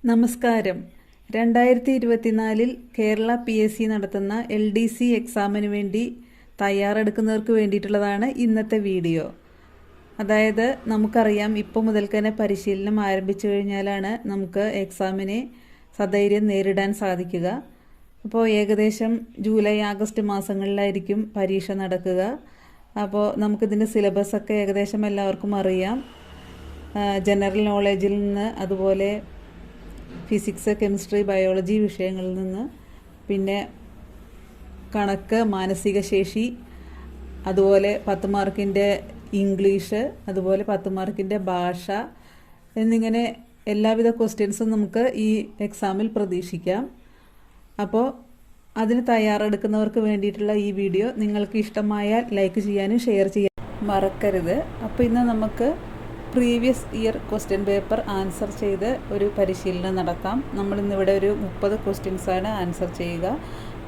നമസ്കാരം. 2024 കേരള PSC നടത്തുന്ന LDC എക്സാമിന് വേണ്ടി തയ്യാറെടുക്കുന്നവർക്ക് വേണ്ടിയിട്ടുള്ളതാണ് ഇന്നത്തെ വീഡിയോ. അതായത് നമുക്കറിയാം, ഇപ്പോൾ മുതൽ തന്നെ പരിശീലനം ആരംഭിച്ചു കഴിഞ്ഞാലാണ് നമുക്ക് എക്സാമിനെ സധൈര്യം നേരിടാൻ സാധിക്കുക. അപ്പോൾ ഏകദേശം ജൂലൈ ആഗസ്റ്റ് മാസങ്ങളിലായിരിക്കും പരീക്ഷ നടക്കുക. അപ്പോൾ നമുക്കിതിൻ്റെ സിലബസൊക്കെ ഏകദേശം എല്ലാവർക്കും അറിയാം. ജനറൽ നോളേജിൽ നിന്ന്, അതുപോലെ ഫിസിക്സ്, കെമിസ്ട്രി, ബയോളജി വിഷയങ്ങളിൽ നിന്ന്, പിന്നെ കണക്ക്, മാനസിക ശേഷി, അതുപോലെ 10 മാർക്കിൻ്റെ ഇംഗ്ലീഷ്, അതുപോലെ 10 മാർക്കിൻ്റെ ഭാഷ എന്നിങ്ങനെ എല്ലാവിധ ക്വസ്റ്റ്യൻസും നമുക്ക് ഈ എക്സാമിൽ പ്രതീക്ഷിക്കാം. അപ്പോൾ അതിന് തയ്യാറെടുക്കുന്നവർക്ക് വേണ്ടിയിട്ടുള്ള ഈ വീഡിയോ നിങ്ങൾക്ക് ഇഷ്ടമായാൽ ലൈക്ക് ചെയ്യാനും ഷെയർ ചെയ്യാനും മറക്കരുത്. അപ്പോൾ ഇന്ന് നമുക്ക് previous year question paper answer ചെയ്ത് ഒരു പരിശീലനം നടത്താം. നമ്മളിന്നിവിടെ ഒരു 30 ക്വസ്റ്റ്യൻസാണ് ആൻസർ ചെയ്യുക.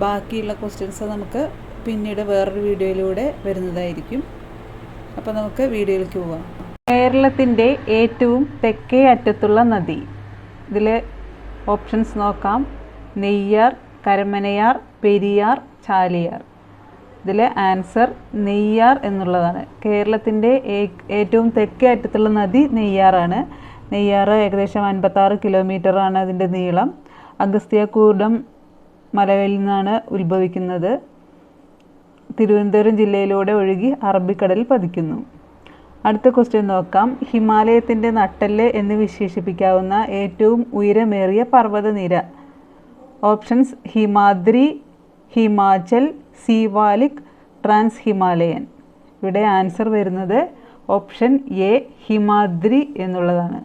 ബാക്കിയുള്ള ക്വസ്റ്റ്യൻസ് നമുക്ക് പിന്നീട് വേറൊരു വീഡിയോയിലൂടെ വരുന്നതായിരിക്കും. അപ്പോൾ നമുക്ക് വീഡിയോയിലേക്ക് പോകാം. കേരളത്തിൻ്റെ ഏറ്റവും തെക്കേ അറ്റത്തുള്ള നദി. ഇതിൽ ഓപ്ഷൻസ് നോക്കാം. നെയ്യാർ, കരമനയാർ, പെരിയാർ, ചാലിയാർ. ഇതിൽ ആൻസർ നെയ്യാർ എന്നുള്ളതാണ്. കേരളത്തിൻ്റെ ഏറ്റവും തെക്കേ അറ്റത്തുള്ള നദി നെയ്യാറാണ്. നെയ്യാർ ഏകദേശം 56 കിലോമീറ്ററാണ് അതിൻ്റെ നീളം. അഗസ്ത്യകൂടം മലയിൽ നിന്നാണ് ഉത്ഭവിക്കുന്നത്. തിരുവനന്തപുരം ജില്ലയിലൂടെ ഒഴുകി അറബിക്കടലിൽ പതിക്കുന്നു. അടുത്ത ക്വസ്റ്റ്യൻ നോക്കാം. ഹിമാലയത്തിൻ്റെ നട്ടെല്ല് എന്ന് വിശേഷിപ്പിക്കാവുന്ന ഏറ്റവും ഉയരമേറിയ പർവ്വതനിര. Options Himadri, Himachal, Siwalik, trans Himalayan. ഇവിടെ ആൻസർ വരുന്നത് ഓപ്ഷൻ എ, ഹിമാദ്രി എന്നുള്ളതാണ്.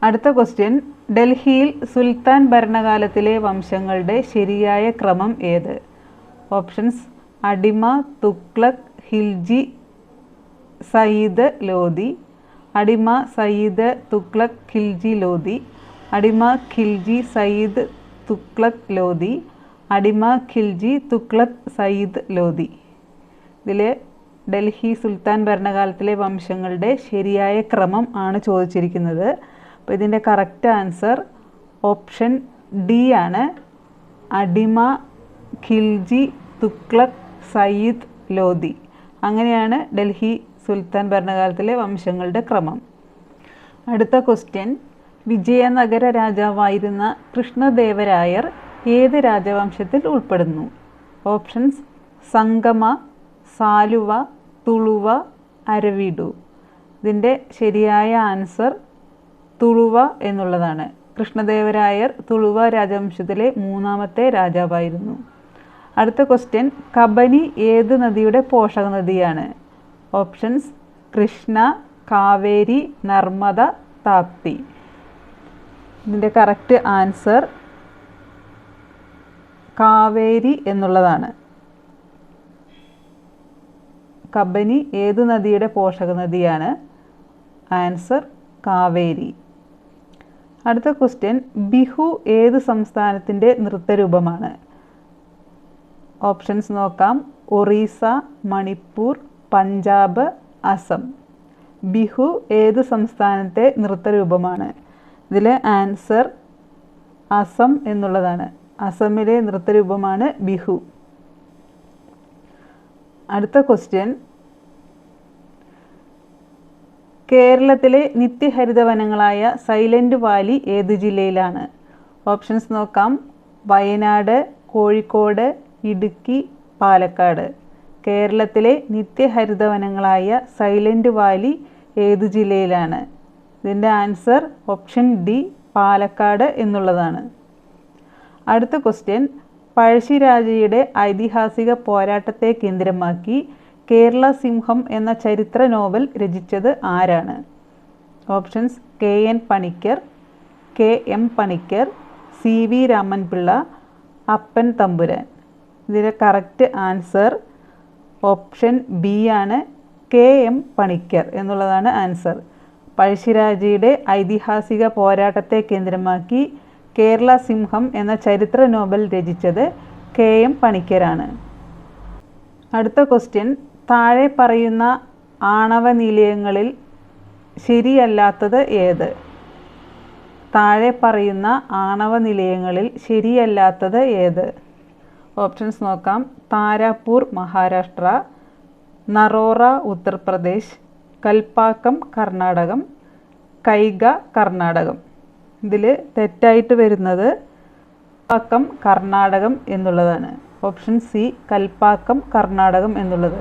അടുത്ത ക്വസ്റ്റ്യൻ. ഡൽഹിയിൽ സുൽത്താൻ ഭരണകാലത്തിലെ വംശങ്ങളുടെ ശരിയായ ക്രമം ഏത്? ഓപ്ഷൻസ് അടിമ, തുഗ്ലക്, ഖിൽജി, സയ്യിദ്, ലോധി. അടിമ, സയ്യിദ്, തുഗ്ലക്, ഖിൽജി, ലോധി. അടിമ, ഖിൽജി, സയ്യിദ്, തുഗ്ലക്, ലോധി. അടിമ, ഖിൽജി, തുഗ്ലക്, സയ്യിദ്, ലോധി. ഇതിൽ ഡൽഹി സുൽത്താൻ ഭരണകാലത്തിലെ വംശങ്ങളുടെ ശരിയായ ക്രമം ആണ് ചോദിച്ചിരിക്കുന്നത്. അപ്പോൾ ഇതിൻ്റെ കറക്റ്റ് ആൻസർ ഓപ്ഷൻ ഡി ആണ്. അടിമ, ഖിൽജി, തുഗ്ലക്, സയ്യിദ്, ലോധി. അങ്ങനെയാണ് ഡൽഹി സുൽത്താൻ ഭരണകാലത്തിലെ വംശങ്ങളുടെ ക്രമം. അടുത്ത ക്വസ്റ്റ്യൻ. വിജയനഗര രാജാവായിരുന്ന കൃഷ്ണദേവരായർ ഏത് രാജവംശത്തിൽ ഉൾപ്പെടുന്നു? ഓപ്ഷൻസ് സംഗമ, സാലുവ, തുളുവ, അരവിഡു. ഇതിൻ്റെ ശരിയായ ആൻസർ തുളുവ എന്നുള്ളതാണ്. കൃഷ്ണദേവരായർ തുളുവ രാജവംശത്തിലെ 3ാമത്തെ രാജാവായിരുന്നു. അടുത്ത ക്വസ്റ്റ്യൻ. കബനി ഏത് നദിയുടെ പോഷക നദിയാണ്? ഓപ്ഷൻസ് കൃഷ്ണ, കാവേരി, നർമ്മദ, താപ്തി. ഇതിൻ്റെ കറക്റ്റ് ആൻസർ കാവേരി എന്നുള്ളതാണ്. കബനി ഏത് നദിയുടെ പോഷക നദിയാണ്? ആൻസർ കാവേരി. അടുത്ത ക്വസ്റ്റ്യൻ. ബിഹു ഏത് സംസ്ഥാനത്തിൻ്റെ നൃത്തരൂപമാണ്? ഓപ്ഷൻസ് നോക്കാം. ഒറീസ, മണിപ്പൂർ, പഞ്ചാബ്, അസം. ബിഹു ഏത് സംസ്ഥാനത്തെ നൃത്തരൂപമാണ്? ഇതിൽ ആൻസർ അസം എന്നുള്ളതാണ്. അസമിലെ നൃത്തരൂപമാണ് ബിഹു. അടുത്ത ക്വസ്റ്റ്യൻ. കേരളത്തിലെ നിത്യഹരിതവനങ്ങളായ സൈലന്റ് വാലി ഏത് ജില്ലയിലാണ്? ഓപ്ഷൻസ് നോക്കാം. വയനാട്, കോഴിക്കോട്, ഇടുക്കി, പാലക്കാട്. കേരളത്തിലെ നിത്യഹരിതവനങ്ങളായ സൈലന്റ് വാലി ഏത് ജില്ലയിലാണ്? ഇതിൻ്റെ ആൻസർ ഓപ്ഷൻ ഡി, പാലക്കാട് എന്നുള്ളതാണ്. അടുത്ത ക്വസ്റ്റ്യൻ. പഴശ്ശിരാജയുടെ ഐതിഹാസിക പോരാട്ടത്തെ കേന്ദ്രമാക്കി കേരള സിംഹം എന്ന ചരിത്ര നോവൽ രചിച്ചത് ആരാണ്? Options KN Panicker, KM Panicker, CV Raman Pillai, അപ്പൻ തമ്പുരാൻ. ഇതിൻ്റെ കറക്റ്റ് ആൻസർ ഓപ്ഷൻ ബി ആണ്. KM പണിക്കർ എന്നുള്ളതാണ് ആൻസർ. പഴശ്ശിരാജയുടെ ഐതിഹാസിക പോരാട്ടത്തെ കേന്ദ്രമാക്കി കേരള സിംഹം എന്ന ചരിത്ര നോവൽ രചിച്ചത് KM പണിക്കരാണ്. അടുത്ത ക്വസ്റ്റ്യൻ. താഴെ പറയുന്ന ആണവ നിലയങ്ങളിൽ ശരിയല്ലാത്തത് ഏത്? താഴെ പറയുന്ന ആണവ നിലയങ്ങളിൽ ശരിയല്ലാത്തത് ഏത്? ഓപ്ഷൻസ് നോക്കാം. താരാപൂർ മഹാരാഷ്ട്ര, നറോറ ഉത്തർപ്രദേശ്, കൽപ്പാക്കം കർണാടകം, കൈഗ കർണാടകം. ഇതിൽ തെറ്റായിട്ട് വരുന്നത് കൽപ്പാക്കം കർണാടകം എന്നുള്ളതാണ്. ഓപ്ഷൻ സി കൽപ്പാക്കം കർണാടകം എന്നുള്ളത്.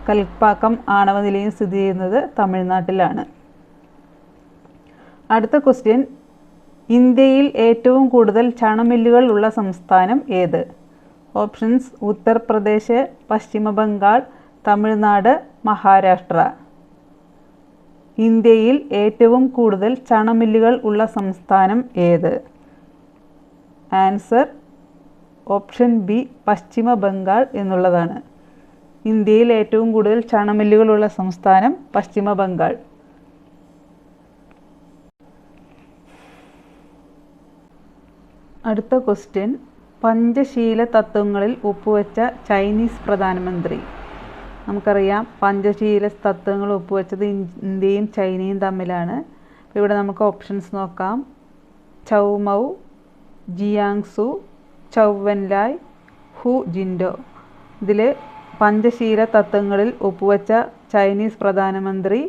കൽപ്പാക്കം ആണവ നിലയം സ്ഥിതി ചെയ്യുന്നത് തമിഴ്നാട്ടിലാണ്. അടുത്ത ക്വസ്റ്റ്യൻ, ഇന്ത്യയിൽ ഏറ്റവും കൂടുതൽ ചണമില്ലുകൾ ഉള്ള സംസ്ഥാനം ഏത്? ഓപ്ഷൻസ് ഉത്തർപ്രദേശ്, പശ്ചിമ ബംഗാൾ, തമിഴ്നാട്, മഹാരാഷ്ട്ര. ഇന്ത്യയിൽ ഏറ്റവും കൂടുതൽ ചണമില്ലുകൾ ഉള്ള സംസ്ഥാനം ഏത്? ആൻസർ ഓപ്ഷൻ ബി പശ്ചിമ ബംഗാൾ എന്നുള്ളതാണ്. ഇന്ത്യയിൽ ഏറ്റവും കൂടുതൽ ചണമില്ലുകളുള്ള സംസ്ഥാനം പശ്ചിമ ബംഗാൾ. അടുത്ത ക്വസ്റ്റ്യൻ, പഞ്ചശീല തത്വങ്ങളിൽ ഒപ്പുവെച്ച ചൈനീസ് പ്രധാനമന്ത്രി. നമുക്കറിയാം പഞ്ചശീല തത്വങ്ങൾ ഒപ്പുവെച്ചത് ഇന്ത്യയും ചൈനയും തമ്മിലാണ്. അപ്പോൾ ഇവിടെ നമുക്ക് ഓപ്ഷൻസ് നോക്കാം. ചൗമൗ, ജിയാങ്സു, ചൗവൻലായ്, ഹു ജിൻഡോ. ഇതിൽ പഞ്ചശീല തത്വങ്ങളിൽ ഒപ്പുവെച്ച ചൈനീസ് പ്രധാനമന്ത്രി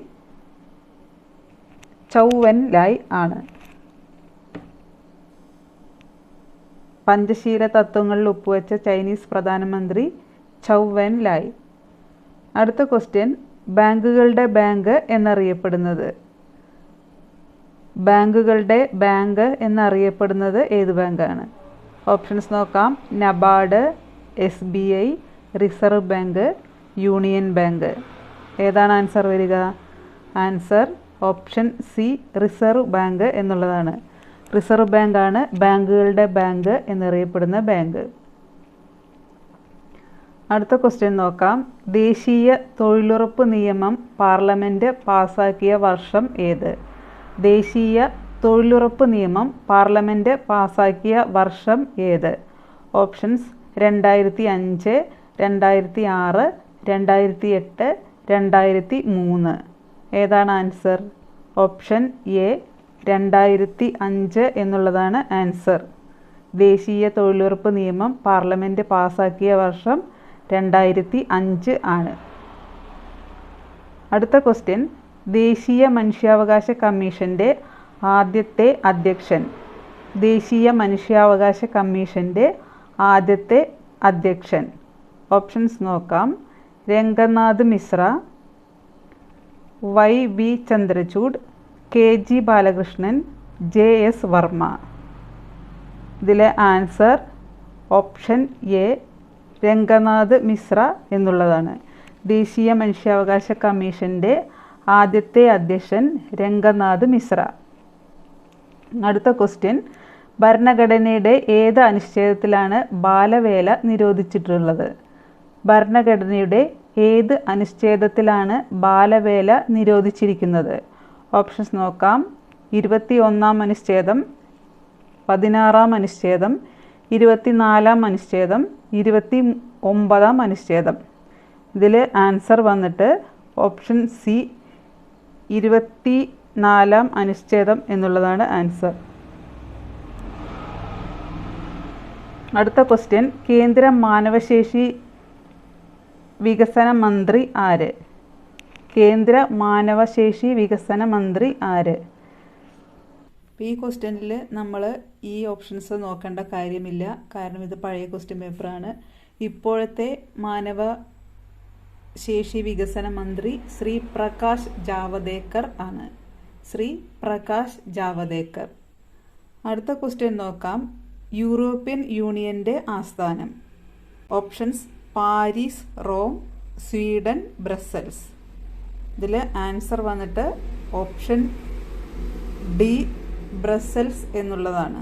ചൗവൻലായ് ആണ്. പഞ്ചശീല തത്വങ്ങളിൽ ഒപ്പുവെച്ച ചൈനീസ് പ്രധാനമന്ത്രി ചൗവൻലായ്. അടുത്ത ക്വസ്റ്റ്യൻ, ബാങ്കുകളുടെ ബാങ്ക് എന്നറിയപ്പെടുന്നത്. ബാങ്കുകളുടെ ബാങ്ക് എന്നറിയപ്പെടുന്നത് ഏത് ബാങ്കാണ്? ഓപ്ഷൻസ് നോക്കാം. NABARD, SBI, reserve bank, union bank. ഏതാണ് ആൻസർ വരിക? Answer option C reserve bank എന്നുള്ളതാണ്. റിസർവ് ബാങ്കാണ് ബാങ്കുകളുടെ ബാങ്ക് എന്നറിയപ്പെടുന്ന ബാങ്ക്. അടുത്ത ക്വസ്റ്റ്യൻ നോക്കാം. ദേശീയ തൊഴിലുറപ്പ് നിയമം പാർലമെൻറ്റ് പാസാക്കിയ വർഷം ഏത്? ദേശീയ തൊഴിലുറപ്പ് നിയമം പാർലമെൻറ്റ് പാസാക്കിയ വർഷം ഏത്? ഓപ്ഷൻസ് 2005, 2006, 2008, 2003. ഏതാണ് ആൻസർ? ഓപ്ഷൻ എ 2005 എന്നുള്ളതാണ് ആൻസർ. ദേശീയ തൊഴിലുറപ്പ് നിയമം പാർലമെൻറ്റ് പാസാക്കിയ വർഷം 2005 ആണ്. അടുത്ത ക്വസ്റ്റ്യൻ, ദേശീയ മനുഷ്യാവകാശ കമ്മീഷൻ്റെ ആദ്യത്തെ അധ്യക്ഷൻ. ദേശീയ മനുഷ്യാവകാശ കമ്മീഷൻ്റെ ആദ്യത്തെ അധ്യക്ഷൻ. ഓപ്ഷൻസ് നോക്കാം. Ranganath Mishra, YV Chandrachud, KG Balakrishnan, JS Varma. ഇതിലെ answer option A Ranganath Mishra എന്നുള്ളതാണ്. ദേശീയ മനുഷ്യാവകാശ കമ്മീഷൻ്റെ ആദ്യത്തെ അധ്യക്ഷൻ രംഗനാഥ് മിശ്ര. അടുത്ത ക്വസ്റ്റ്യൻ, ഭരണഘടനയുടെ ഏത് അനുച്ഛേദത്തിലാണ് ബാലവേല നിരോധിച്ചിട്ടുള്ളത്? ഭരണഘടനയുടെ ഏത് അനുച്ഛേദത്തിലാണ് ബാലവേല നിരോധിച്ചിരിക്കുന്നത്? ഓപ്ഷൻസ് നോക്കാം. 21-ാം അനുച്ഛേദം, 16-ാം അനുച്ഛേദം, 24-ാം അനുച്ഛേദം, 29-ാം അനുച്ഛേദം. ഇതിൽ ആൻസർ വന്നിട്ട് ഓപ്ഷൻ സി 24-ാം അനുച്ഛേദം എന്നുള്ളതാണ് ആൻസർ. അടുത്ത ക്വസ്റ്റ്യൻ, കേന്ദ്ര മാനവശേഷി വികസന മന്ത്രി ആര്? കേന്ദ്ര മാനവശേഷി വികസന മന്ത്രി ആര്? ഈ ക്വസ്റ്റ്യനിൽ നമ്മൾ ഈ ഓപ്ഷൻസ് നോക്കേണ്ട കാര്യമില്ല, കാരണം ഇത് പഴയ ക്വസ്റ്റ്യൻ പേപ്പറാണ്. ഇപ്പോഴത്തെ മാനവശേഷി വികസന മന്ത്രി ശ്രീ പ്രകാശ് ജാവദേക്കർ ആണ്. ശ്രീ പ്രകാശ് ജാവദേക്കർ. അടുത്ത ക്വസ്റ്റ്യൻ നോക്കാം. യൂറോപ്യൻ യൂണിയൻ്റെ ആസ്ഥാനം. Options Paris, Rome, Sweden, Brussels. ഇതിൽ ആൻസർ വന്നിട്ട് ഓപ്ഷൻ ഡി ബ്രസൽസ് എന്നുള്ളതാണ്.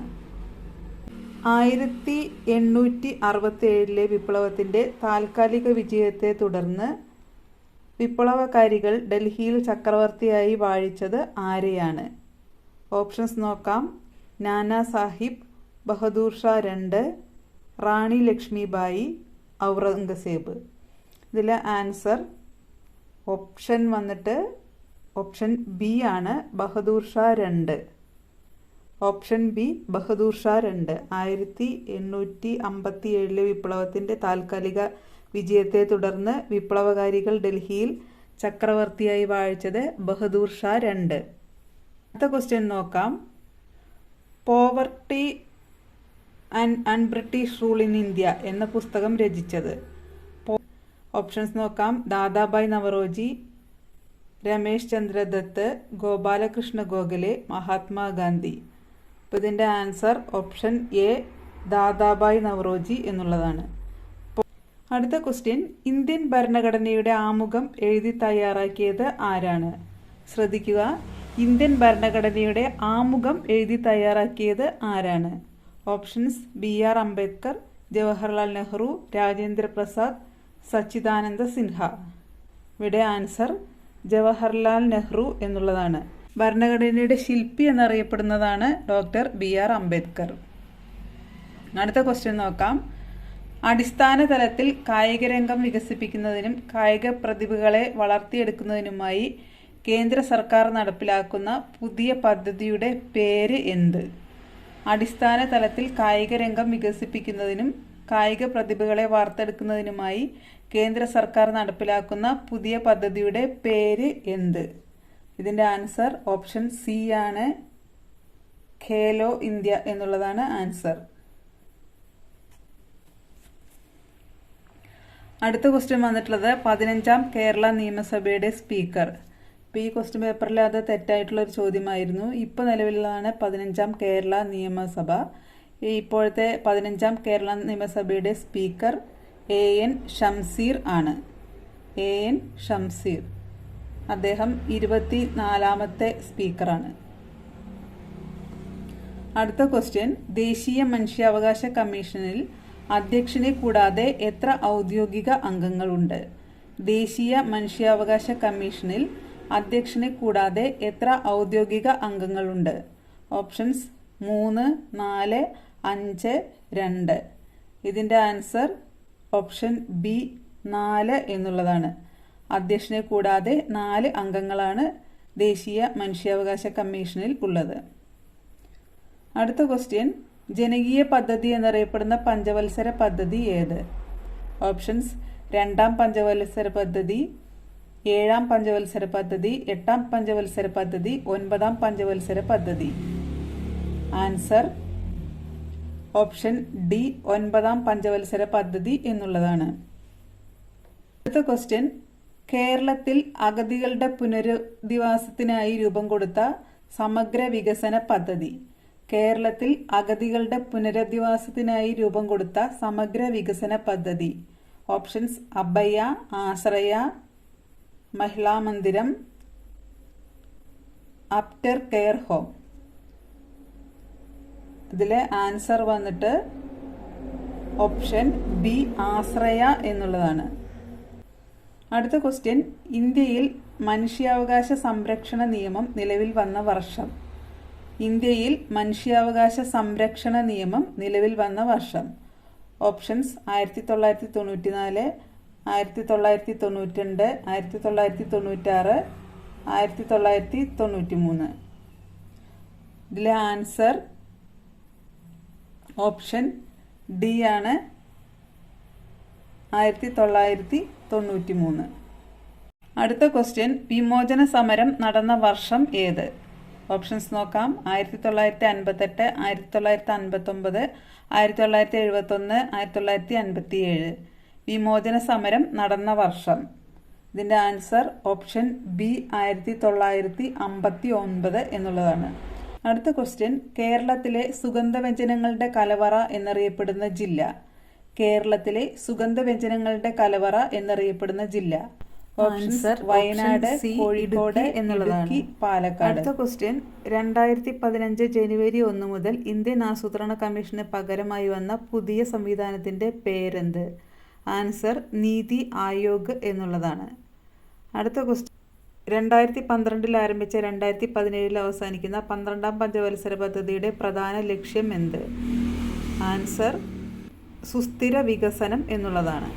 1867 വിപ്ലവത്തിൻ്റെ താൽക്കാലിക വിജയത്തെ തുടർന്ന് വിപ്ലവകാരികൾ ഡൽഹിയിൽ ചക്രവർത്തിയായി വാഴിച്ചത് ആരെയാണ്? ഓപ്ഷൻസ് നോക്കാം. നാനാ സാഹിബ്, ബഹദൂർ ഷാ II, റാണി ലക്ഷ്മിബായി, ഔറംഗസേബ്. ഇതിലെ ആൻസർ ഓപ്ഷൻ വന്നിട്ട് ഓപ്ഷൻ ബി ആണ്, Bahadur Shah II. Option B Bahadur Shah രണ്ട്. 1857 വിപ്ലവത്തിൻ്റെ താൽക്കാലിക വിജയത്തെ തുടർന്ന് വിപ്ലവകാരികൾ ഡൽഹിയിൽ ചക്രവർത്തിയായി വാഴിച്ചത് ബഹദൂർ ഷാ രണ്ട്. അടുത്ത ക്വസ്റ്റ്യൻ നോക്കാം. Poverty and un-British rule in India എന്ന പുസ്തകം രചിച്ചത്. ഓപ്ഷൻസ് നോക്കാം. ദാദാഭായ് നവറോജി, രമേശ് ചന്ദ്ര ദത്ത്, ഗോപാലകൃഷ്ണ ഗോഖലെ, മഹാത്മാഗാന്ധി. അപ്പോൾ ഇതിൻ്റെ answer option A Dadabhai Naoroji എന്നുള്ളതാണ്. അടുത്ത ക്വസ്റ്റ്യൻ. ഇന്ത്യൻ ഭരണഘടനയുടെ ആമുഖം എഴുതി തയ്യാറാക്കിയത് ആരാണ്? ശ്രദ്ധിക്കുക, ഇന്ത്യൻ ഭരണഘടനയുടെ ആമുഖം എഴുതി തയ്യാറാക്കിയത് ആരാണ്? Options B R Ambedkar, Jawaharlal Nehru, Rajendra Prasad, Sachchidananda Sinha. ഇവിടെ ആൻസർ ജവഹർലാൽ നെഹ്റു എന്നുള്ളതാണ്. ഭരണഘടനയുടെ ശില്പി എന്നറിയപ്പെടുന്നതാണ് ഡോക്ടർ ബി ആർ അംബേദ്കർ. അടുത്ത ക്വസ്റ്റ്യൻ നോക്കാം. അടിസ്ഥാന തലത്തിൽ കായിക രംഗം വികസിപ്പിക്കുന്നതിനും കായിക പ്രതിഭകളെ വളർത്തിയെടുക്കുന്നതിനുമായി കേന്ദ്ര സർക്കാർ നടപ്പിലാക്കുന്ന പുതിയ പദ്ധതിയുടെ പേര് എന്ത്? അടിസ്ഥാന തലത്തിൽ കായിക രംഗം വികസിപ്പിക്കുന്നതിനും കായിക പ്രതിഭകളെ വാർത്തെടുക്കുന്നതിനുമായി കേന്ദ്ര സർക്കാർ നടപ്പിലാക്കുന്ന പുതിയ പദ്ധതിയുടെ പേര് എന്ത്? ഇതിൻ്റെ ആൻസർ ഓപ്ഷൻ സി ആണ്, ഖേലോ ഇന്ത്യ എന്നുള്ളതാണ് ആൻസർ. അടുത്ത ക്വസ്റ്റ്യൻ വന്നിട്ടുള്ളത് 15ാം കേരള നിയമസഭയുടെ സ്പീക്കർ. ഇപ്പോൾ ഈ ക്വസ്റ്റ്യൻ പേപ്പറിൽ അത് തെറ്റായിട്ടുള്ളൊരു ചോദ്യമായിരുന്നു. ഇപ്പോൾ നിലവിലുള്ളതാണ് 15ാം കേരള നിയമസഭ. ഇപ്പോഴത്തെ 15ാം കേരള നിയമസഭയുടെ സ്പീക്കർ എ.എൻ. ഷംസീർ ആണ്. എ.എൻ. ഷംസീർ. അദ്ദേഹം 24ാമത്തെ സ്പീക്കറാണ്. അടുത്ത ക്വസ്റ്റ്യൻ. ദേശീയ മനുഷ്യാവകാശ കമ്മീഷനിൽ അധ്യക്ഷനെ കൂടാതെ എത്ര ഔദ്യോഗിക അംഗങ്ങളുണ്ട്? ദേശീയ മനുഷ്യാവകാശ കമ്മീഷനിൽ അധ്യക്ഷനെ കൂടാതെ എത്ര ഔദ്യോഗിക അംഗങ്ങളുണ്ട്? ഓപ്ഷൻസ് 3, 4, 5, 2. ഇതിൻ്റെ ആൻസർ ഓപ്ഷൻ ബി 4 എന്നുള്ളതാണ്. അധ്യക്ഷനെ കൂടാതെ 4 അംഗങ്ങളാണ് ദേശീയ മനുഷ്യാവകാശ കമ്മീഷനിൽ ഉള്ളത്. അടുത്ത ക്വസ്റ്റ്യൻ. ജനകീയ പദ്ധതി എന്നറിയപ്പെടുന്ന പഞ്ചവത്സര പദ്ധതി ഏത്? ഓപ്ഷൻസ് 2ാം പഞ്ചവത്സര പദ്ധതി, 7ാം പഞ്ചവത്സര പദ്ധതി, 8ാം പഞ്ചവത്സര പദ്ധതി, 9ാം പഞ്ചവത്സര പദ്ധതി. ആൻസർ ഓപ്ഷൻ ഡി 9ാം പഞ്ചവത്സര പദ്ധതി എന്നുള്ളതാണ്. അടുത്ത ക്വസ്റ്റ്യൻ. കേരളത്തിൽ അഗതികളുടെ പുനരധിവാസത്തിനായി രൂപം കൊടുത്ത സമഗ്ര വികസന പദ്ധതി. കേരളത്തിൽ അഗതികളുടെ പുനരധിവാസത്തിനായി രൂപം കൊടുത്ത സമഗ്ര വികസന പദ്ധതി. ഓപ്ഷൻസ് അഭയ, ആശ്രയ, മഹിളാ മന്ദിരം, ആഫ്റ്റർ കെയർ ഹോം. ഇതിലെ ആൻസർ വന്നിട്ട് ഓപ്ഷൻ ബി ആശ്രയ എന്നുള്ളതാണ്. അടുത്ത ക്വസ്റ്റ്യൻ. ഇന്ത്യയിൽ മനുഷ്യാവകാശ സംരക്ഷണ നിയമം നിലവിൽ വന്ന വർഷം. ഇന്ത്യയിൽ മനുഷ്യാവകാശ സംരക്ഷണ നിയമം നിലവിൽ വന്ന വർഷം. ഓപ്ഷൻസ് 1994, 1992, 1996, 1993. ഇതിലെ ആൻസർ ഓപ്ഷൻ ഡി ആണ്, 1993. അടുത്ത ക്വസ്റ്റ്യൻ. വിമോചന സമരം നടന്ന വർഷം ഏത്? ഓപ്ഷൻസ് നോക്കാം. 1958, 1959, 1971, 1957. വിമോചന സമരം നടന്ന വർഷം. ഇതിൻ്റെ ആൻസർ ഓപ്ഷൻ ബി 1959 എന്നുള്ളതാണ്. അടുത്ത ക്വസ്റ്റ്യൻ. കേരളത്തിലെ സുഗന്ധവ്യഞ്ജനങ്ങളുടെ കലവറ എന്നറിയപ്പെടുന്ന ജില്ല. കേരളത്തിലെ സുഗന്ധവ്യഞ്ജനങ്ങളുടെ കലവറ എന്നറിയപ്പെടുന്ന ജില്ല. ഓപ്ഷൻസ് വയനാട്, കോഴിക്കോട് എന്നുള്ളതാണ്, പാലക്കാട്. അടുത്ത ക്വസ്റ്റ്യൻ. 2015 ജനുവരി 1 മുതൽ ഇന്ത്യൻ ആസൂത്രണ കമ്മീഷന് പകരമായി വന്ന പുതിയ സംവിധാനത്തിൻ്റെ പേരെന്ത്? ആൻസർ നീതി ആയോഗ് എന്നുള്ളതാണ്. അടുത്ത ക്വസ്റ്റ്യൻ. 2012 ആരംഭിച്ച 2017 അവസാനിക്കുന്ന 12ാം പഞ്ചവത്സര പദ്ധതിയുടെ പ്രധാന ലക്ഷ്യം എന്ത്? ആൻസർ സുസ്ഥിര വികസനം എന്നുള്ളതാണ്.